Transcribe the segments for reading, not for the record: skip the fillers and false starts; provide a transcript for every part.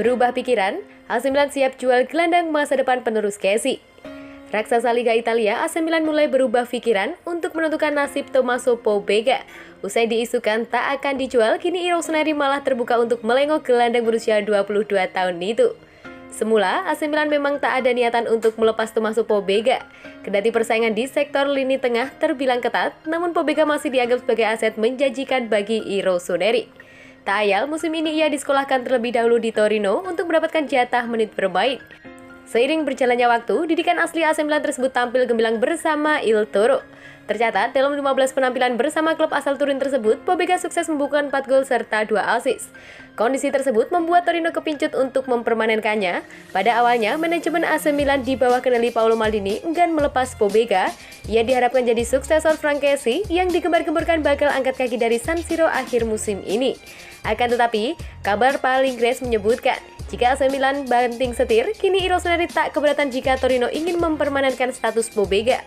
Berubah pikiran, AC Milan siap jual gelandang masa depan penerus Kessie. Raksasa Liga Italia, AC Milan mulai berubah pikiran untuk menentukan nasib Tommaso Pobega. Usai diisukan tak akan dijual, kini Rossoneri malah terbuka untuk melengok gelandang berusia 22 tahun itu. Semula, AC Milan memang tak ada niatan untuk melepas Tommaso Pobega. Kendati persaingan di sektor lini tengah terbilang ketat, namun Pobega masih dianggap sebagai aset menjanjikan bagi Rossoneri. Tak ayal, musim ini ia disekolahkan terlebih dahulu di Torino untuk mendapatkan jatah menit bermain. Seiring berjalannya waktu, didikan asli AC Milan tersebut tampil gemilang bersama Il Toro. Tercatat, dalam 15 penampilan bersama klub asal Turin tersebut, Pobega sukses membukukan 4 gol serta 2 assist. Kondisi tersebut membuat Torino kepincut untuk mempermanenkannya. Pada awalnya, manajemen AC Milan di bawah kendali Paolo Maldini enggan melepas Pobega. Ia diharapkan jadi suksesor Frank Kessie yang digembar-gemborkan bakal angkat kaki dari San Siro akhir musim ini. Akan tetapi, kabar paling Grace menyebutkan, jika AC Milan banting setir, kini Rossoneri tak keberatan jika Torino ingin mempermanenkan status Pobega.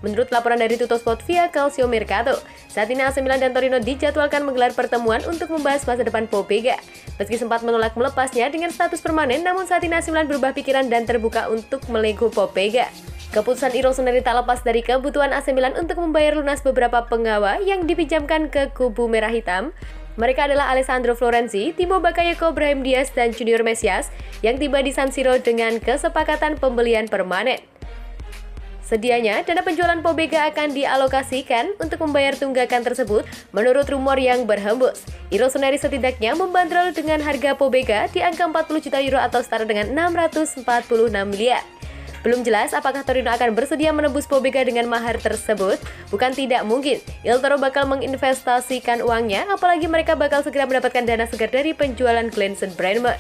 Menurut laporan dari Tuttosport via Calcio Mercato, saat ini AC Milan dan Torino dijadwalkan menggelar pertemuan untuk membahas masa depan Pobega. Meski sempat menolak melepasnya dengan status permanen, namun saat ini AC Milan berubah pikiran dan terbuka untuk melego Pobega. Keputusan Rossoneri tak lepas dari kebutuhan AC Milan untuk membayar lunas beberapa penggawa yang dipinjamkan ke kubu merah hitam. Mereka adalah Alessandro Florenzi, Timo Bakayoko, Brahim Diaz, dan Junior Mesias yang tiba di San Siro dengan kesepakatan pembelian permanen. Sedianya, dana penjualan Pobega akan dialokasikan untuk membayar tunggakan tersebut menurut rumor yang berhembus. Rossoneri setidaknya membandrol dengan harga Pobega di angka 40 juta euro atau setara dengan 646 miliar. Belum jelas apakah Torino akan bersedia menebus Pobega dengan mahar tersebut. Bukan tidak mungkin, Il Toro bakal menginvestasikan uangnya, apalagi mereka bakal segera mendapatkan dana segar dari penjualan Glenson Brandmer.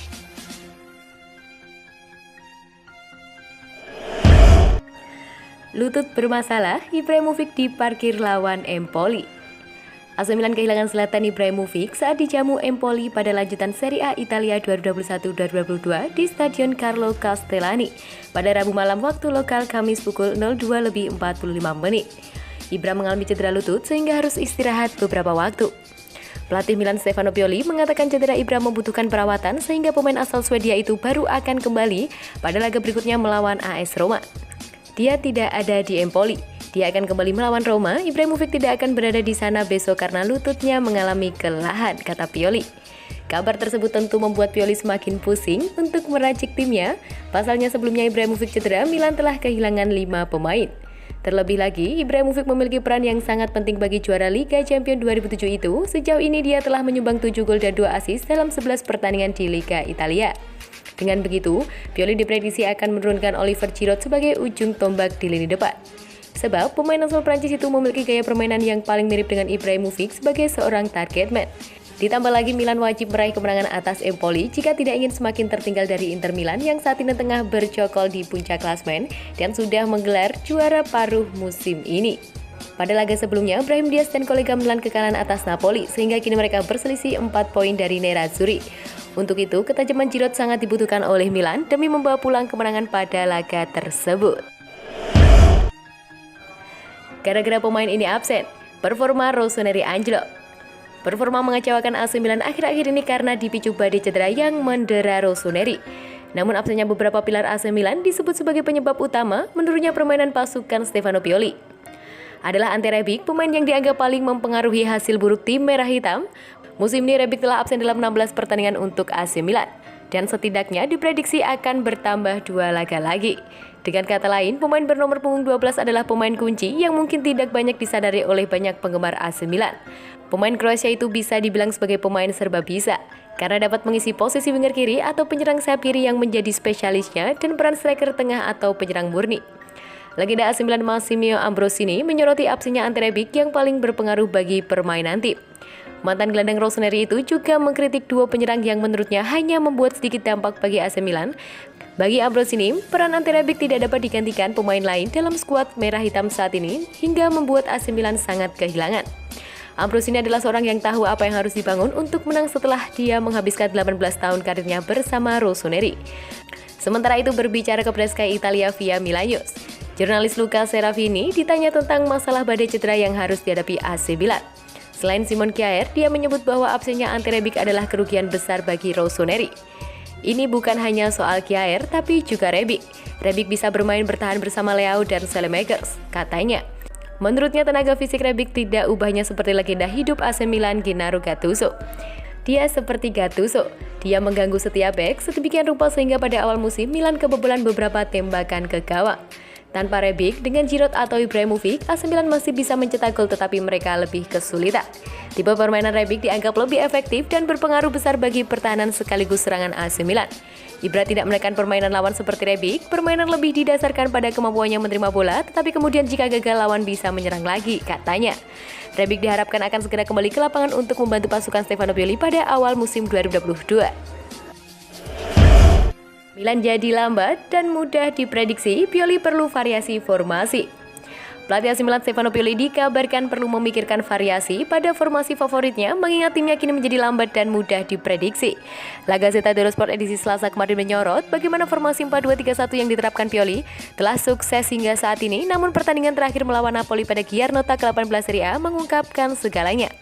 Lutut bermasalah, Ibrahimovic diparkir lawan Empoli. AC Milan kehilangan Zlatan Ibrahimovic saat dijamu Empoli pada lanjutan Serie A Italia 2021-2022 di Stadion Carlo Castellani pada Rabu malam waktu lokal Kamis pukul 02.45 menit. Ibra mengalami cedera lutut sehingga harus istirahat beberapa waktu. Pelatih Milan Stefano Pioli mengatakan cedera Ibra membutuhkan perawatan sehingga pemain asal Swedia itu baru akan kembali pada laga berikutnya melawan AS Roma. Dia tidak ada di Empoli. Dia akan kembali melawan Roma. Ibrahimovic tidak akan berada di sana besok karena lututnya mengalami kelelahan, kata Pioli. Kabar tersebut tentu membuat Pioli semakin pusing untuk meracik timnya. Pasalnya sebelumnya Ibrahimovic cedera, Milan telah kehilangan 5 pemain. Terlebih lagi, Ibrahimovic memiliki peran yang sangat penting bagi juara Liga Champions 2007 itu. Sejauh ini dia telah menyumbang 7 gol dan 2 assist dalam 11 pertandingan di Liga Italia. Dengan begitu, Pioli diprediksi akan menurunkan Oliver Giroud sebagai ujung tombak di lini depan. Sebab pemain asal Prancis itu memiliki gaya permainan yang paling mirip dengan Ibrahimovic sebagai seorang target man. Ditambah lagi Milan wajib meraih kemenangan atas Empoli jika tidak ingin semakin tertinggal dari Inter Milan yang saat ini tengah bercokol di puncak klasemen dan sudah menggelar juara paruh musim ini. Pada laga sebelumnya, Brahim Diaz dan kolega Milan kekalahan atas Napoli sehingga kini mereka berselisih 4 poin dari Nerazzurri. Untuk itu, ketajaman Giroud sangat dibutuhkan oleh Milan demi membawa pulang kemenangan pada laga tersebut. Gara-gara pemain ini absen, performa Rossoneri anjlok. Performa mengecewakan AC Milan akhir-akhir ini karena dipicu badai cedera yang mendera Rossoneri. Namun absennya beberapa pilar AC Milan disebut sebagai penyebab utama menurunnya permainan pasukan Stefano Pioli. Adalah Ante Rebic, pemain yang dianggap paling mempengaruhi hasil buruk tim merah hitam. Musim ini Rebic telah absen dalam 16 pertandingan untuk AC Milan. Dan setidaknya diprediksi akan bertambah 2 laga lagi. Dengan kata lain, pemain bernomor punggung 12 adalah pemain kunci yang mungkin tidak banyak disadari oleh banyak penggemar AC Milan. Pemain Kroasia itu bisa dibilang sebagai pemain serba bisa, karena dapat mengisi posisi winger kiri atau penyerang sayap kiri yang menjadi spesialisnya dan peran striker tengah atau penyerang murni. Legenda AC Milan Massimiliano Ambrosini menyoroti absennya Ante Rebic yang paling berpengaruh bagi permainan tim. Mantan gelandang Rossoneri itu juga mengkritik dua penyerang yang menurutnya hanya membuat sedikit dampak bagi AC Milan. Bagi Ambrosini, peran Ante Rebic tidak dapat digantikan pemain lain dalam skuad merah hitam saat ini hingga membuat AC Milan sangat kehilangan. Ambrosini adalah seorang yang tahu apa yang harus dibangun untuk menang setelah dia menghabiskan 18 tahun karirnya bersama Rossoneri. Sementara itu berbicara kepada Sky Italia via Milanews, jurnalis Luca Serafini ditanya tentang masalah badai cedera yang harus dihadapi AC Milan. Selain Simon Kjaer, dia menyebut bahwa absennya Ante Rebic adalah kerugian besar bagi Rossoneri. Ini bukan hanya soal Kjaer, tapi juga Rebic. Rebic bisa bermain bertahan bersama Leao dan Saelemaekers, katanya. Menurutnya tenaga fisik Rebic tidak ubahnya seperti legenda hidup AC Milan Gennaro Gattuso. Dia seperti Gattuso, dia mengganggu setiap bek sedemikian rupa sehingga pada awal musim Milan kebobolan beberapa tembakan ke gawang. Tanpa Rebic, dengan Giroud atau Ibrahimovic, AC Milan masih bisa mencetak gol tetapi mereka lebih kesulitan. Tipe permainan Rebic dianggap lebih efektif dan berpengaruh besar bagi pertahanan sekaligus serangan AC Milan. Ibra tidak menekan permainan lawan seperti Rebic, permainan lebih didasarkan pada kemampuannya menerima bola, tetapi kemudian jika gagal lawan bisa menyerang lagi, katanya. Rebic diharapkan akan segera kembali ke lapangan untuk membantu pasukan Stefano Pioli pada awal musim 2022. Milan jadi lambat dan mudah diprediksi, Pioli perlu variasi formasi. Pelatih AC Milan Stefano Pioli dikabarkan perlu memikirkan variasi pada formasi favoritnya mengingat timnya kini menjadi lambat dan mudah diprediksi. La Gazzetta dello Sport edisi Selasa kemarin menyorot bagaimana formasi 4-2-3-1 yang diterapkan Pioli telah sukses hingga saat ini, namun pertandingan terakhir melawan Napoli pada Giornata ke-18 Serie A mengungkapkan segalanya.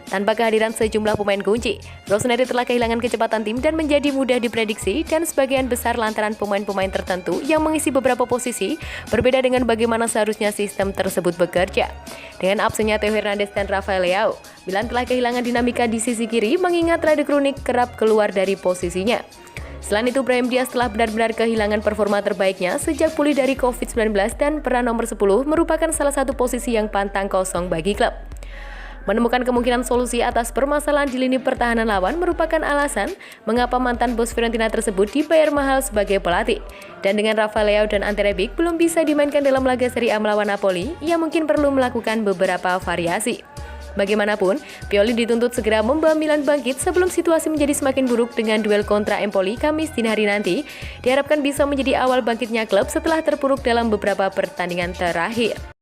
Tanpa kehadiran sejumlah pemain kunci, Rossoneri telah kehilangan kecepatan tim dan menjadi mudah diprediksi dan sebagian besar lantaran pemain-pemain tertentu yang mengisi beberapa posisi berbeda dengan bagaimana seharusnya sistem tersebut bekerja. Dengan absennya Theo Hernandez dan Rafael Leao, Milan telah kehilangan dinamika di sisi kiri mengingat Rade Krunic kerap keluar dari posisinya. Selain itu, Brahim Diaz telah benar-benar kehilangan performa terbaiknya sejak pulih dari COVID-19 dan peran nomor 10 merupakan salah satu posisi yang pantang kosong bagi klub. Menemukan kemungkinan solusi atas permasalahan di lini pertahanan lawan merupakan alasan mengapa mantan bos Fiorentina tersebut dibayar mahal sebagai pelatih. Dan dengan Rafael Leao dan Ante Rebic belum bisa dimainkan dalam laga Serie A melawan Napoli, ia mungkin perlu melakukan beberapa variasi. Bagaimanapun, Pioli dituntut segera membawa Milan bangkit sebelum situasi menjadi semakin buruk dengan duel kontra Empoli Kamis dini hari nanti. Diharapkan bisa menjadi awal bangkitnya klub setelah terpuruk dalam beberapa pertandingan terakhir.